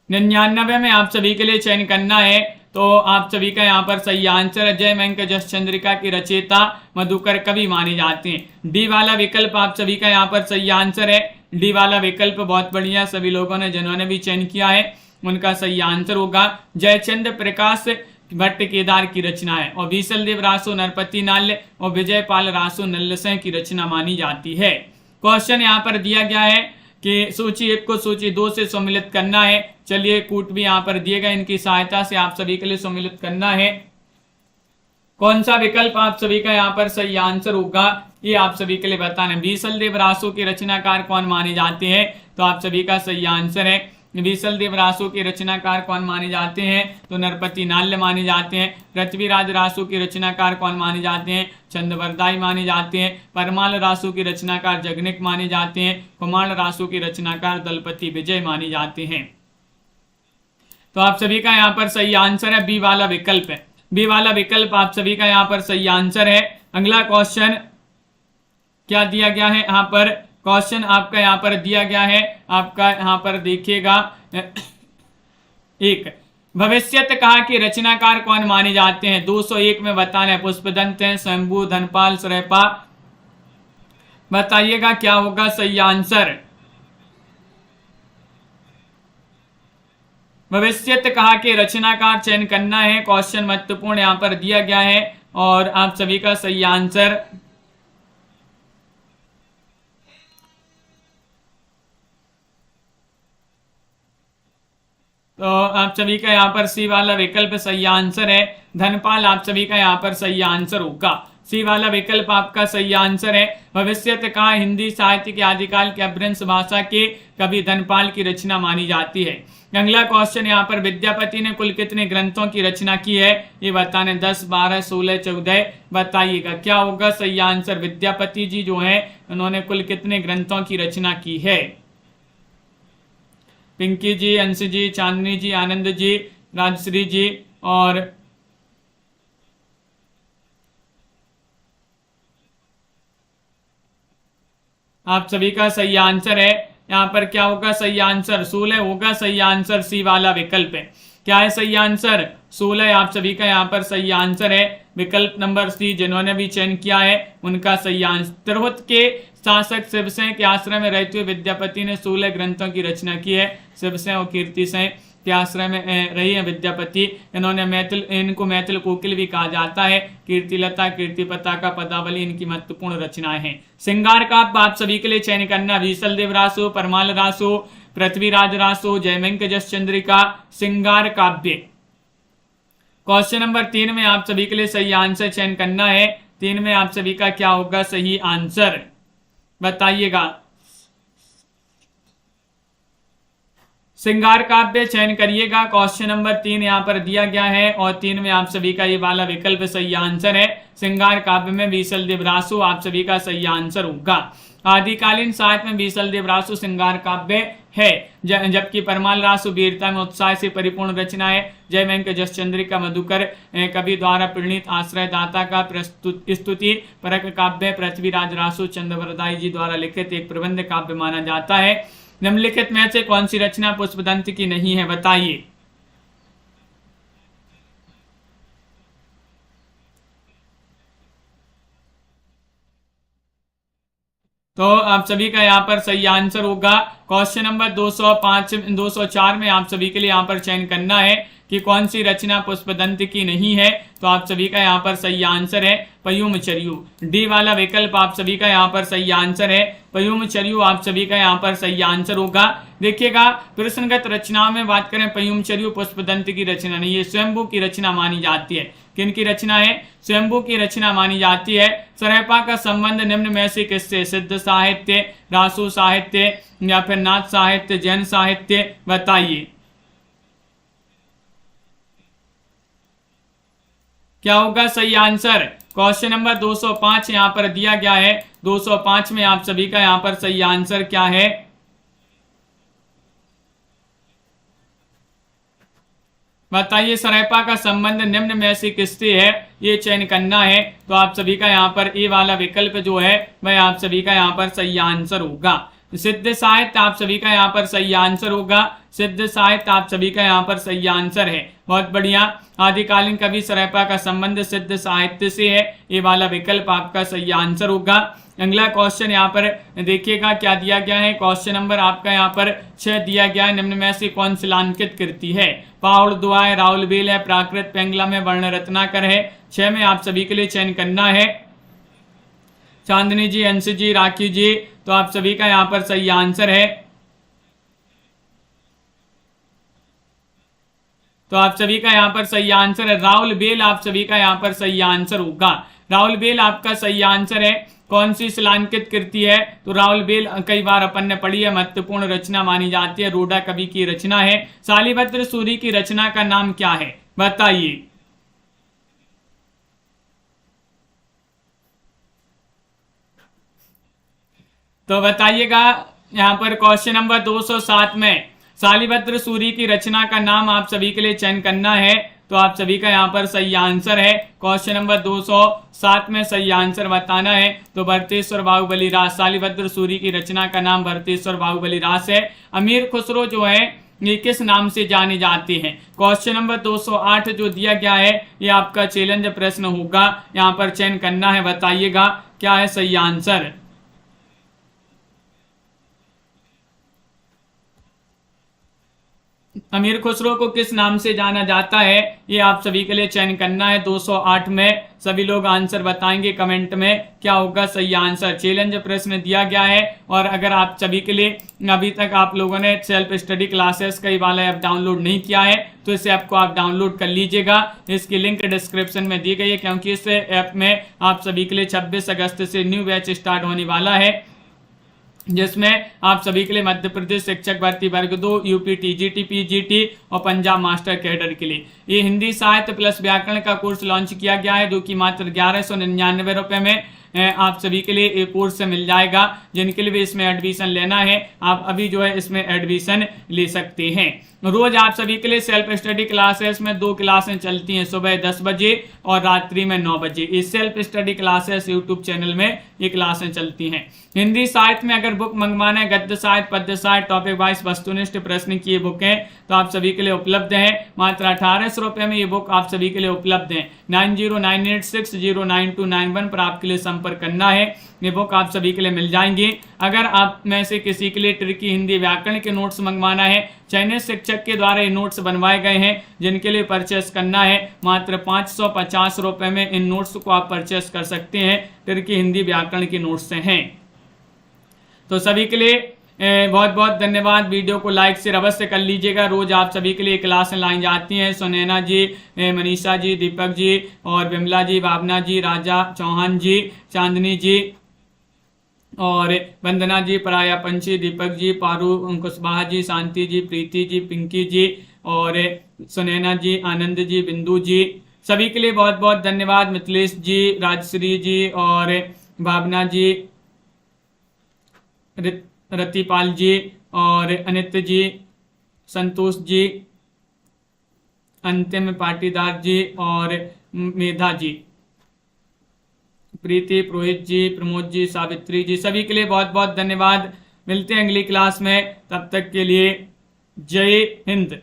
99 में आप सभी के लिए चयन करना है, तो आप सभी का यहाँ पर सही आंसर है जयमंक जस चंद्रिका की रचयिता मधुकर कवि माने जाते हैं। डी वाला विकल्प आप सभी का यहाँ पर सही आंसर है। डी वाला विकल्प बहुत बढ़िया, सभी लोगों ने जिन्होंने भी चयन किया है उनका सही आंसर होगा। जयचंद्र प्रकाश भट्ट केदार की रचना है और विसलदेव रासो नरपति नाल्य और विजयपाल रासो नल्लसे की रचना मानी जाती है। क्वेश्चन यहाँ पर दिया गया है कि सूची 1 को सूची 2 से सम्मिलित करना है। चलिए, कूट भी यहाँ पर दिए गए, इनकी सहायता से आप सभी के लिए सम्मिलित करना है। कौन सा विकल्प आप सभी का यहाँ पर सही आंसर होगा ये आप सभी के लिए बताना है। विसलदेव रासो के रचनाकार कौन माने जाते हैं, तो आप सभी का सही आंसर है विसलदेव रासो के रचनाकार कौन माने जाते हैं, तो नरपति नाल्य माने जाते हैं। पृथ्वीराज रासो के रचनाकार कौन माने जाते हैं, चंद्रवरदाई माने जाते हैं। परमाल रासो के रचनाकार जगनिक माने जाते हैं। कुमार रासो के रचनाकार दलपति विजय माने जाते हैं। तो आप सभी का यहाँ पर सही आंसर है बी वाला विकल्प है। बी वाला विकल्प आप सभी का यहाँ पर सही आंसर है। अगला क्वेश्चन क्या दिया गया है, यहाँ पर क्वेश्चन आपका यहाँ पर दिया गया है, आपका यहाँ पर देखिएगा। एक भविष्यत कहा कि रचनाकार कौन माने जाते हैं, 201 में बताना है। पुष्पदंत है, शंभु, धनपाल, सुरेपा, बताइएगा क्या होगा सही आंसर। भविष्यत कहा कि रचनाकार चयन करना है। क्वेश्चन महत्वपूर्ण यहाँ पर दिया गया है, और आप सभी का सही आंसर तो आप सभी का यहाँ पर सी वाला विकल्प सही आंसर है। धनपाल आप सभी का यहाँ पर सही आंसर होगा। सी वाला विकल्प आपका सही आंसर है। भविष्यत का हिंदी साहित्य के आदिकाल के अपभ्रंश भाषा के कवि धनपाल की रचना मानी जाती है। अगला क्वेश्चन यहाँ पर विद्यापति ने कुल कितने ग्रंथों की रचना की है, ये बताने 10, 12, 16, 14 बताइएगा क्या होगा सही आंसर। विद्यापति जी जो है उन्होंने कुल कितने ग्रंथों की रचना की है। पिंकी जी, अंशु जी, चांदनी जी, आनंद जी, राजश्री जी और आप सभी का सही आंसर है। यहाँ पर क्या होगा सही आंसर, 16 होगा सही आंसर। सी वाला विकल्प है। क्या है सही आंसर, 16 आप सभी का यहाँ पर सही आंसर है। विकल्प नंबर सी जिन्होंने भी चयन किया है उनका सही आंसर। तिरहुत के शासक शिवसेन के आश्रय में रहते हुए विद्यापति ने 16 ग्रंथों की रचना की है। शिवसेन और कीर्तिसेन के आश्रय में रही है विद्यापति। इन्होंने इनको मैथिल कोकिल भी कहा जाता है। कीर्तिलता, कीर्तिपता का पदावली इनकी महत्वपूर्ण रचनाएं हैं। श्रृंगार काव्य आप सभी के लिए चयन करना, बीसल देव रासो, परमाल रासो, पृथ्वीराज रासो, जयमिंक जस चंद्रिका, श्रृंगार काव्य। क्वेश्चन नंबर 3 में आप सभी के लिए सही आंसर चयन करना है। 3 में आप सभी का क्या होगा सही आंसर बताइएगा। श्रृंगार काव्य चयन करिएगा। क्वेश्चन नंबर 3 यहाँ पर दिया गया है और 3 में आप सभी का ये वाला विकल्प सही आंसर है। श्रृंगार काव्य में बीसल देव रासो आप सभी का सही आंसर होगा। आदिकालीन साहित्य में बीसल देव रासो श्रृंगार काव्य है, जबकि परमाल रासो वीरता में उत्साह से परिपूर्ण रचना है। जयमिंक जस चंद्रिका मधुकर कवि द्वारा प्रणीत आश्रयदाता का स्तुति परक काव्य पृथ्वीराज रासो चंद्रवरदाई जी द्वारा लिखित एक प्रबंध काव्य माना जाता है। निम्नलिखित में से कौन सी रचना पुष्पदंत की नहीं है बताइए। तो आप सभी का यहाँ पर सही आंसर होगा। क्वेश्चन नंबर 205 204 में आप सभी के लिए यहाँ पर चयन करना है कि कौन सी रचना पुष्पदंत की नहीं है। तो आप सभी का यहाँ पर सही आंसर है पयुम चर्यू। डी वाला विकल्प आप सभी का यहाँ पर सही आंसर है। पयुम चर्यू आप सभी का यहाँ पर सही आंसर होगा। देखिएगा प्रश्नगत रचनाओं में बात करें पयुम चर्यू पुष्पदंत की रचना नहीं है, स्वयंभू की रचना मानी जाती है। किन की रचना है, स्वयंभू की रचना मानी जाती है। सरैपा का संबंध निम्न में से किससे, सिद्ध साहित्य, रासो साहित्य या फिर नाथ साहित्य, जैन साहित्य बताइए क्या होगा सही आंसर। क्वेश्चन नंबर 205 यहाँ पर दिया गया है। 205 में आप सभी का यहाँ पर सही आंसर क्या है बताइए। सरैपा का संबंध निम्न में से किससे है, ये चयन करना है। तो आप सभी का यहाँ पर ए वाला विकल्प जो है वह आप सभी का यहाँ पर सही आंसर होगा। सिद्ध साहित्य आप सभी का यहाँ पर सही आंसर होगा। सिद्ध साहित्य आप सभी का यहाँ पर सही आंसर है। बहुत बढ़िया। आदिकालीन कवि सरैपा का संबंध सिद्ध साहित्य से है, ये वाला विकल्प आपका सही आंसर होगा। अगला क्वेश्चन यहाँ पर देखिएगा क्या दिया गया है। क्वेश्चन नंबर आपका यहाँ पर 6 दिया गया है। निम्न में से कौन शिलांकित कृति है, पाउड़ दुआ है, राहुल बेल है, प्राकृत पेंगलम है, वर्ण रत्नाकर है। 6 में आप सभी के लिए चयन करना है। चांदनी जी, अंश जी, राखी जी, तो आप सभी का यहाँ पर सही आंसर है। तो आप सभी का यहाँ पर सही आंसर है राहुल बेल। आप सभी का यहाँ पर सही आंसर होगा। राहुल बेल आपका सही आंसर है। कौन सी शिलांकित कृति है, तो राहुल बेल कई बार अपन ने पढ़ी है, महत्वपूर्ण रचना मानी जाती है, रोडा कवि की रचना है। शालिभद्र सूरी की रचना का नाम क्या है बताइए। तो बताइएगा यहाँ पर क्वेश्चन नंबर 207 में शालिभद्र सूरी की रचना का नाम आप सभी के लिए चयन करना है। तो आप सभी का यहाँ पर सही आंसर है। क्वेश्चन नंबर 207 में सही आंसर बताना है। तो भरतेश्वर बाहुबली रास, शालिभद्र सूरी की रचना का नाम भरतेश्वर बाहुबली रास है। अमीर खुसरो जो है ये किस नाम से जाने जाते हैं। क्वेश्चन नंबर 208 जो दिया गया है ये आपका चैलेंज प्रश्न होगा, यहाँ पर चयन करना है। बताइएगा क्या है सही आंसर। अमीर खुसरो को किस नाम से जाना जाता है, ये आप सभी के लिए चयन करना है। 208 में सभी लोग आंसर बताएंगे कमेंट में क्या होगा सही आंसर। चैलेंज प्रश्न दिया गया है और अगर आप सभी के लिए अभी तक आप लोगों ने सेल्फ स्टडी क्लासेस का ये वाला ऐप डाउनलोड नहीं किया है तो इस ऐप को आप डाउनलोड कर लीजिएगा। इसकी लिंक डिस्क्रिप्शन में दी गई है, क्योंकि इस ऐप में आप सभी के लिए 26 अगस्त से न्यू बैच स्टार्ट होने वाला है, जिसमें आप सभी के लिए मध्य प्रदेश शिक्षक भर्ती वर्ग 2, यूपी टीजीटी, पीजीटी और पंजाब मास्टर कैडर के लिए ये हिंदी साहित्य प्लस व्याकरण का कोर्स लॉन्च किया गया है, जो कि मात्र 1199 रुपये में आप सभी के लिए एक कोर्स से मिल जाएगा। जिनके लिए भी इसमें एडमिशन लेना है आप अभी जो है इसमें एडमिशन ले सकते हैं। रोज आप सभी के लिए सेल्फ स्टडी क्लासेस में 2 क्लासें चलती हैं, सुबह 10 बजे और रात्रि में 9 बजे। इस self study classes YouTube channel में ये क्लासें चलती हैं। हिंदी साहित्य में अगर बुक मंगवाना है, गद्य साहित्य, पद्य साहित्य, टॉपिक वाइज वस्तुनिष्ठ प्रश्न की ये बुक है तो आप सभी के लिए उपलब्ध है। मात्र 1800 रुपये में ये बुक आप सभी के लिए उपलब्ध है। 9098609291 पर आपके लिए संपर्क करना है, ये बुक आप सभी के लिए मिल जाएंगी। अगर आप में से किसी के लिए ट्रिकी हिंदी व्याकरण के नोट्स मंगवाना है, चयनित शिक्षक के द्वारा ये नोट्स बनवाए गए हैं, जिनके लिए परचेस करना है मात्र 550 रुपये में इन नोट्स को आप परचेस कर सकते हैं। ट्रिकी हिंदी व्याकरण के नोट्स से हैं। तो सभी के लिए बहुत बहुत धन्यवाद। वीडियो को लाइक शेयर अवश्य कर लीजिएगा। रोज आप सभी के लिए क्लासें लाई जाती हैं। सुनैना जी, मनीषा जी, दीपक जी और विमला जी, भावना जी, राजा चौहान जी, चांदनी जी और वंदना जी, पराया पंछी, दीपक जी, पारू कुशवाहा जी, शांति जी, प्रीति जी, पिंकी जी और सुनैना जी, आनंद जी, बिंदु जी, सभी के लिए बहुत बहुत धन्यवाद। मिथिलेश जी, राजश्री जी और भावना जी, रतिपाल जी और अनित जी, संतोष जी, अंतिम पाटीदार जी और मेधा जी, प्रीति, पुरोहित जी, प्रमोद जी, सावित्री जी, सभी के लिए बहुत बहुत धन्यवाद। मिलते हैं अगली क्लास में, तब तक के लिए जय हिंद।